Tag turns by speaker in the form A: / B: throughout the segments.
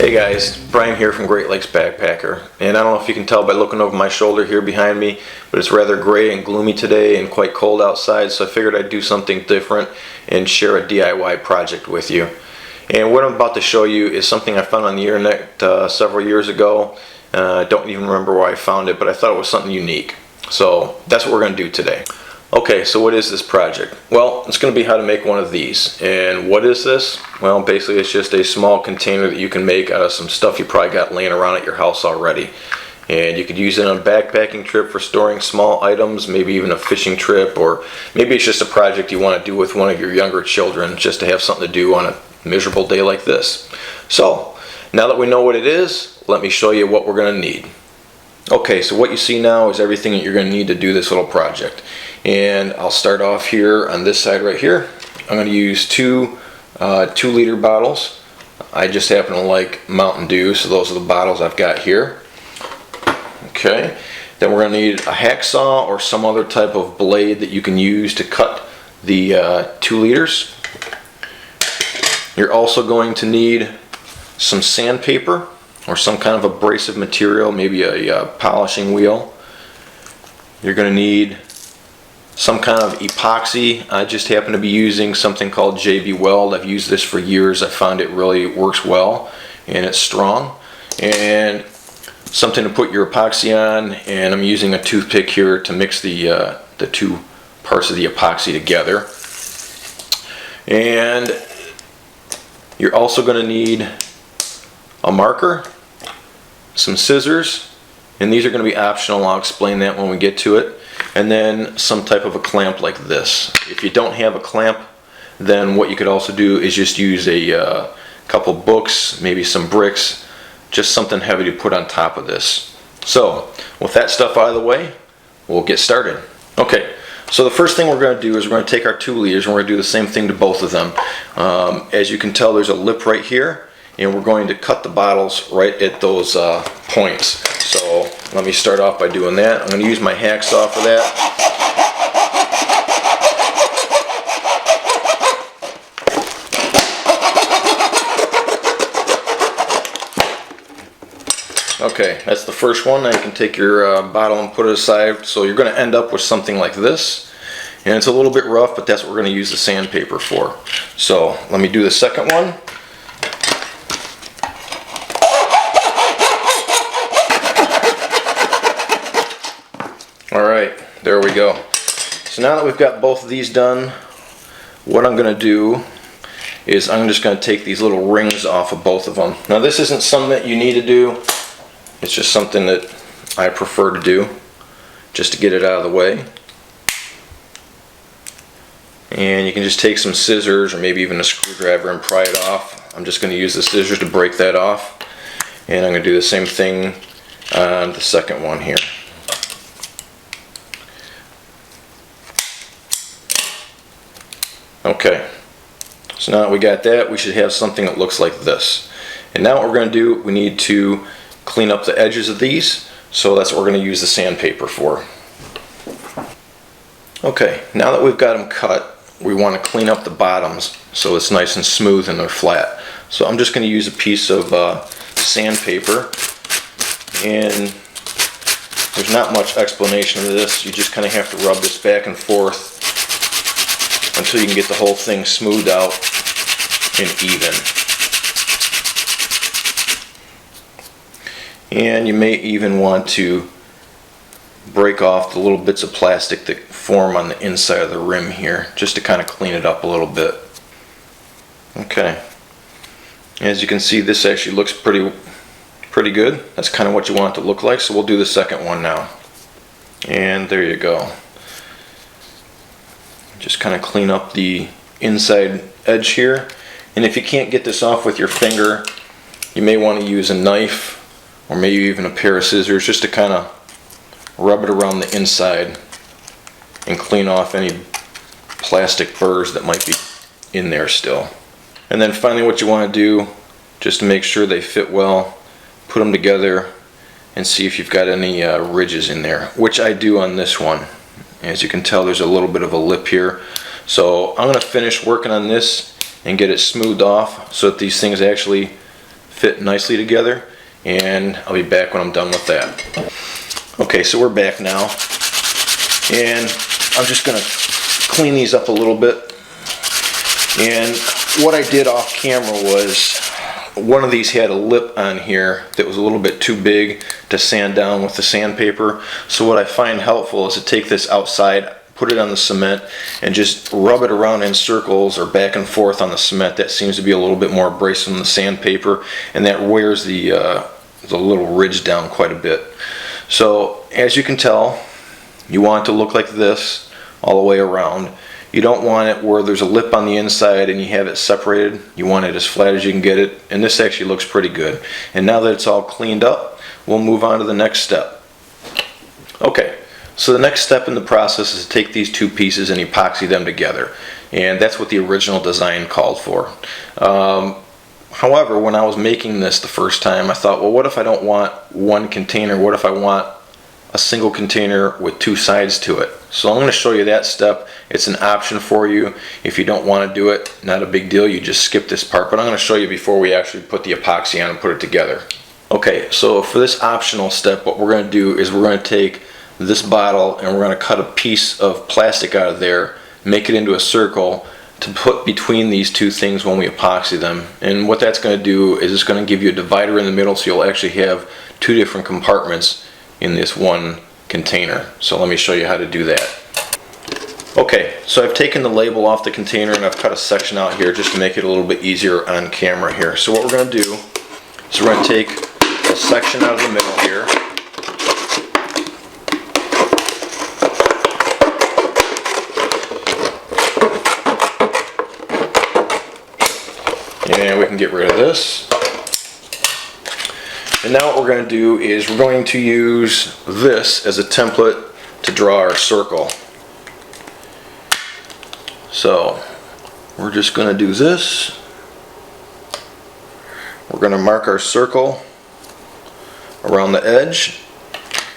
A: Hey guys, Brian here from Great Lakes Backpacker, and I don't know if you can tell by looking over my shoulder here behind me, but it's rather gray and gloomy today and quite cold outside, so I figured I'd do something different and share a DIY project with you. And what I'm about to show you is something I found on the internet several years ago. I don't even remember where I found it, but I thought it was something unique. So that's what we're going to do today. Okay, so what is this project? Well, it's going to be how to make one of these. And what is this? Well, basically it's just a small container that you can make out of some stuff you probably got laying around at your house already. And you could use it on a backpacking trip for storing small items, maybe even a fishing trip, or maybe it's just a project you want to do with one of your younger children just to have something to do on a miserable day like this. So, now that we know what it is, let me show you what we're going to need. Okay, so what you see now is everything that you're going to need to do this little project. And I'll start off here on this side right here. I'm going to use two 2-liter bottles. I just happen to like Mountain Dew, so those are the bottles I've got here. Okay, then we're going to need a hacksaw or some other type of blade that you can use to cut the 2 liters. You're also going to need some sandpaper or some kind of abrasive material, maybe a polishing wheel. You're going to need some kind of epoxy. I just happen to be using something called J-B Weld. I've used this for years. I found it really works well and it's strong. And something to put your epoxy on, and I'm using a toothpick here to mix the two parts of the epoxy together. And you're also going to need a marker, some scissors, and these are going to be optional. I'll explain that when we get to it. And then some type of a clamp like this. If you don't have a clamp, then what you could also do is just use a couple books, maybe some bricks, just something heavy to put on top of this. So with that stuff out of the way, we'll get started. Okay, so the first thing we're going to do is we're going to take our 2 liters and we're going to do the same thing to both of them. As you can tell, there's a lip right here, and we're going to cut the bottles right at those points. So let me start off by doing that. I'm going to use my hacksaw for that. Okay, that's the first one. Now you can take your bottle and put it aside. So you're going to end up with something like this. And it's a little bit rough, but that's what we're going to use the sandpaper for. So let me do the second one. Alright, there we go. So now that we've got both of these done, what I'm going to do is I'm just going to take these little rings off of both of them. Now this isn't something that you need to do, it's just something that I prefer to do, just to get it out of the way. And you can just take some scissors or maybe even a screwdriver and pry it off. I'm just going to use the scissors to break that off. And I'm going to do the same thing on the second one here. Okay, so now that we got that, we should have something that looks like this. And now what we're going to do, we need to clean up the edges of these, so that's what we're going to use the sandpaper for. Okay, now that we've got them cut, we want to clean up the bottoms so it's nice and smooth and they're flat. So I'm just going to use a piece of sandpaper, and there's not much explanation of this. You just kind of have to rub this back and forth until you can get the whole thing smoothed out and even. And you may even want to break off the little bits of plastic that form on the inside of the rim here, just to kind of clean it up a little bit. Okay. As you can see, this actually looks pretty good. That's kind of what you want it to look like, so we'll do the second one now. And there you go. Just kind of clean up the inside edge here. And if you can't get this off with your finger, you may want to use a knife or maybe even a pair of scissors just to kind of rub it around the inside and clean off any plastic burrs that might be in there still. And then finally what you want to do, just to make sure they fit well, put them together and see if you've got any ridges in there, which I do on this one. As you can tell, there's a little bit of a lip here. So I'm going to finish working on this and get it smoothed off so that these things actually fit nicely together, and I'll be back when I'm done with that. Okay, so we're back now, and I'm just going to clean these up a little bit. And what I did off camera was, one of these had a lip on here that was a little bit too big to sand down with the sandpaper. So what I find helpful is to take this outside, put it on the cement, and just rub it around in circles or back and forth on the cement. That seems to be a little bit more abrasive than the sandpaper, and that wears the little ridge down quite a bit. So as you can tell, you want it to look like this all the way around. You don't want it where there's a lip on the inside and you have it separated. You want it as flat as you can get it, and this actually looks pretty good. And now that it's all cleaned up, we'll move on to the next step. Okay, so the next step in the process is to take these two pieces and epoxy them together, and that's what the original design called for. However, when I was making this the first time, I thought, well, what if I don't want one container? What if I want a single container with two sides to it? So I'm going to show you that step. It's an option for you. If you don't want to do it, not a big deal, you just skip this part, but I'm going to show you before we actually put the epoxy on and put it together. Okay, so for this optional step, what we're going to do is we're going to take this bottle and we're going to cut a piece of plastic out of there, make it into a circle to put between these two things when we epoxy them. And what that's going to do is it's going to give you a divider in the middle, so you'll actually have two different compartments in this one container. So let me show you how to do that. Okay, so I've taken the label off the container and I've cut a section out here just to make it a little bit easier on camera here. So what we're going to do is we're going to take a section out of the middle here, and we can get rid of this. And now what we're going to do is we're going to use this as a template to draw our circle. So we're just going to do this. We're going to mark our circle around the edge,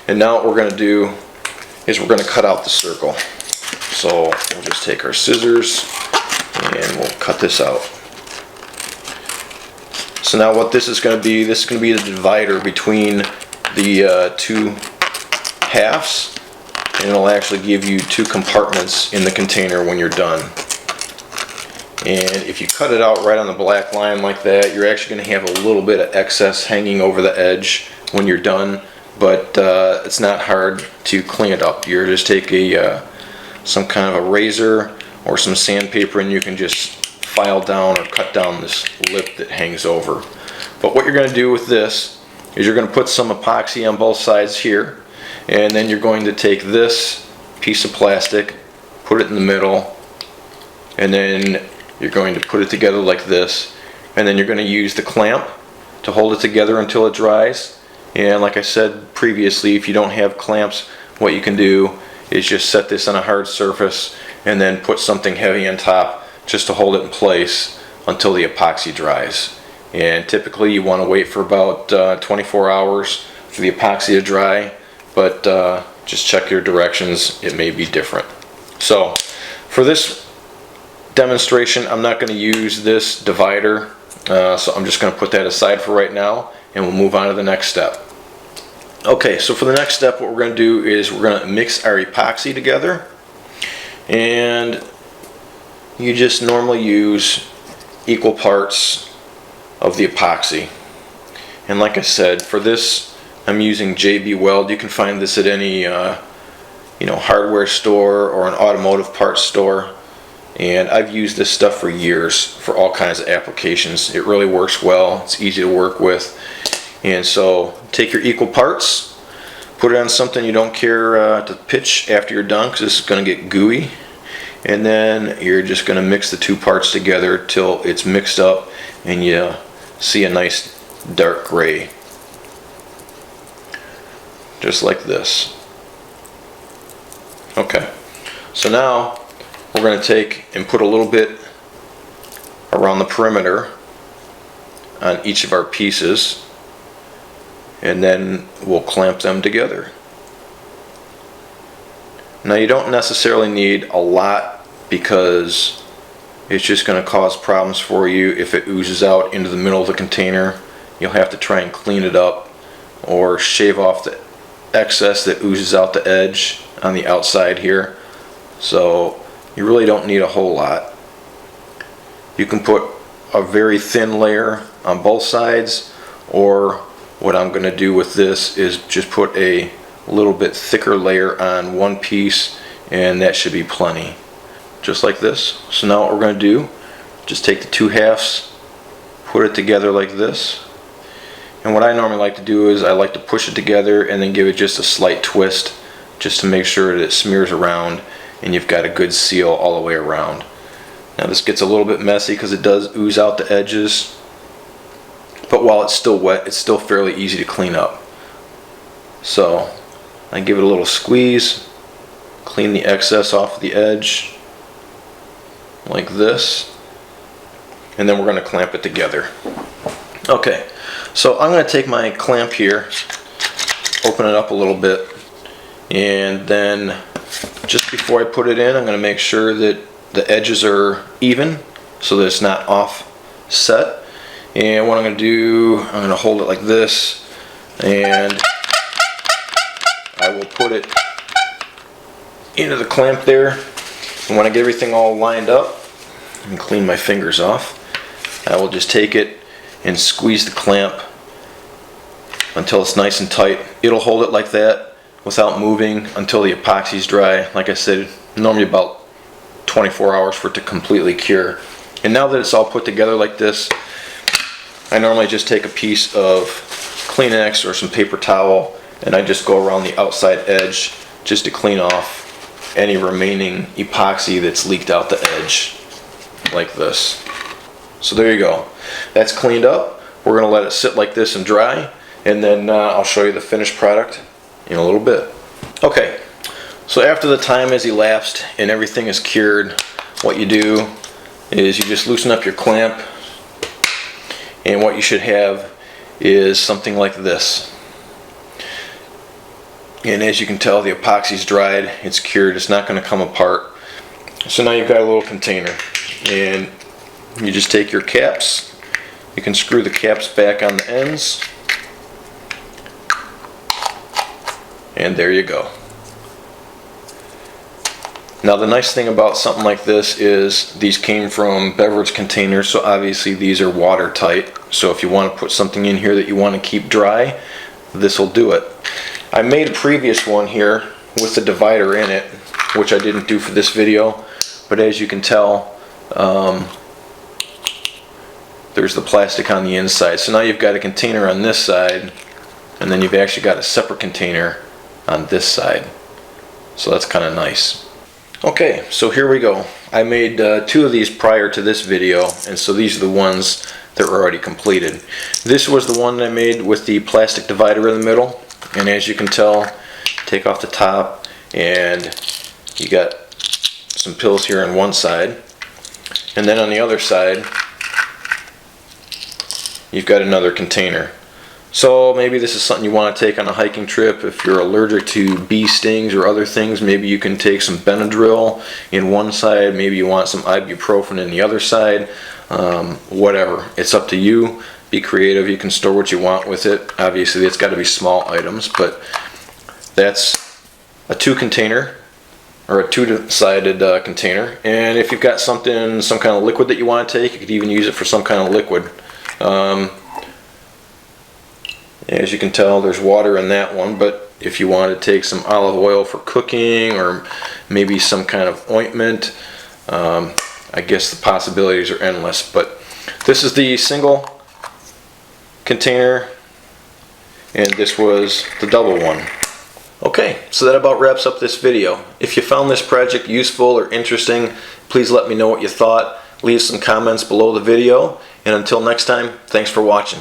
A: and now what we're going to do is we're going to cut out the circle. So we'll just take our scissors and we'll cut this out. So now what this is going to be, this is going to be the divider between the two halves, and it'll actually give you two compartments in the container when you're done. And if you cut it out right on the black line like that, you're actually going to have a little bit of excess hanging over the edge when you're done, but it's not hard to clean it up. You just take some kind of a razor or some sandpaper and you can just file down or cut down this lip that hangs over. But what you're going to do with this is you're going to put some epoxy on both sides here, and then you're going to take this piece of plastic, put it in the middle, and then you're going to put it together like this, and then you're going to use the clamp to hold it together until it dries. And like I said previously, if you don't have clamps, what you can do is just set this on a hard surface and then put something heavy on top just to hold it in place until the epoxy dries. And typically you want to wait for about 24 hours for the epoxy to dry, but just check your directions, it may be different. So for this demonstration, I'm not going to use this divider, so I'm just going to put that aside for right now, and we'll move on to the next step. Okay, so for the next step, what we're going to do is we're going to mix our epoxy together, and you just normally use equal parts of the epoxy. And like I said, for this I'm using J-B Weld. You can find this at any hardware store or an automotive parts store, and I've used this stuff for years for all kinds of applications. It really works well, it's easy to work with. And so take your equal parts, put it on something you don't care to pitch after you're done, because it's going to get gooey. And then you're just going to mix the two parts together till it's mixed up and you see a nice dark gray. Just like this. Okay, so now we're going to take and put a little bit around the perimeter on each of our pieces, and then we'll clamp them together. Now you don't necessarily need a lot, because it's just going to cause problems for you if it oozes out into the middle of the container. you'll have to try and clean it up or shave off the excess that oozes out the edge on the outside here. So you really don't need a whole lot. You can put a very thin layer on both sides, or what I'm going to do with this is just put a little bit thicker layer on one piece, and that should be plenty. Just like this. So now what we're going to do, just take the two halves, put it together like this. And what I normally like to do is I like to push it together and then give it just a slight twist, just to make sure that it smears around and you've got a good seal all the way around. Now this gets a little bit messy because it does ooze out the edges, but while it's still wet, it's still fairly easy to clean up. So I give it a little squeeze, clean the excess off the edge like this, and then we're going to clamp it together. Okay, so I'm going to take my clamp here, open it up a little bit, and then just before I put it in, I'm going to make sure that the edges are even so that it's not offset. And what I'm going to do, I'm going to hold it like this, and I will put it into the clamp there. And when I get everything all lined up, and clean my fingers off, I will just take it and squeeze the clamp until it's nice and tight. It'll hold it like that without moving until the epoxy's dry. Like I said, normally about 24 hours for it to completely cure. And now that it's all put together like this, I normally just take a piece of Kleenex or some paper towel and I just go around the outside edge just to clean off any remaining epoxy that's leaked out the edge like this. So there you go. That's cleaned up. We're going to let it sit like this and dry, and then I'll show you the finished product in a little bit. Okay, so after the time has elapsed and everything is cured, what you do is you just loosen up your clamp, and what you should have is something like this. And as you can tell, the epoxy's dried, it's cured, it's not going to come apart. So now you've got a little container, and you just take your caps, you can screw the caps back on the ends, and there you go. Now the nice thing about something like this is these came from Beverage containers, so obviously these are watertight. So if you want to put something in here that you want to keep dry, this will do it. I made a previous one here with the divider in it, which I didn't do for this video, but as you can tell, there's the plastic on the inside. So now you've got a container on this side, and then you've actually got a separate container on this side. So that's kind of nice. Okay, so here we go. I made two of these prior to this video, and so these are the ones that were already completed. This was the one that I made with the plastic divider in the middle, and as you can tell, take off the top, and you got some pills here on one side, and then on the other side you've got another container. So maybe this is something you want to take on a hiking trip. If you're allergic to bee stings or other things, maybe you can take some Benadryl in one side, maybe you want some ibuprofen in the other side. Whatever, it's up to you. Be creative. You can store what you want with it. Obviously it's got to be small items, but that's a two-container or a two-sided container. And if you've got something, some kind of liquid that you want to take, you could even use it for some kind of liquid. As you can tell, there's water in that one, but if you want to take some olive oil for cooking or maybe some kind of ointment, I guess the possibilities are endless. But this is the single container, and this was the double one. Okay, so that about wraps up this video. If you found this project useful or interesting, please let me know what you thought. Leave some comments below the video, and until next time, thanks for watching.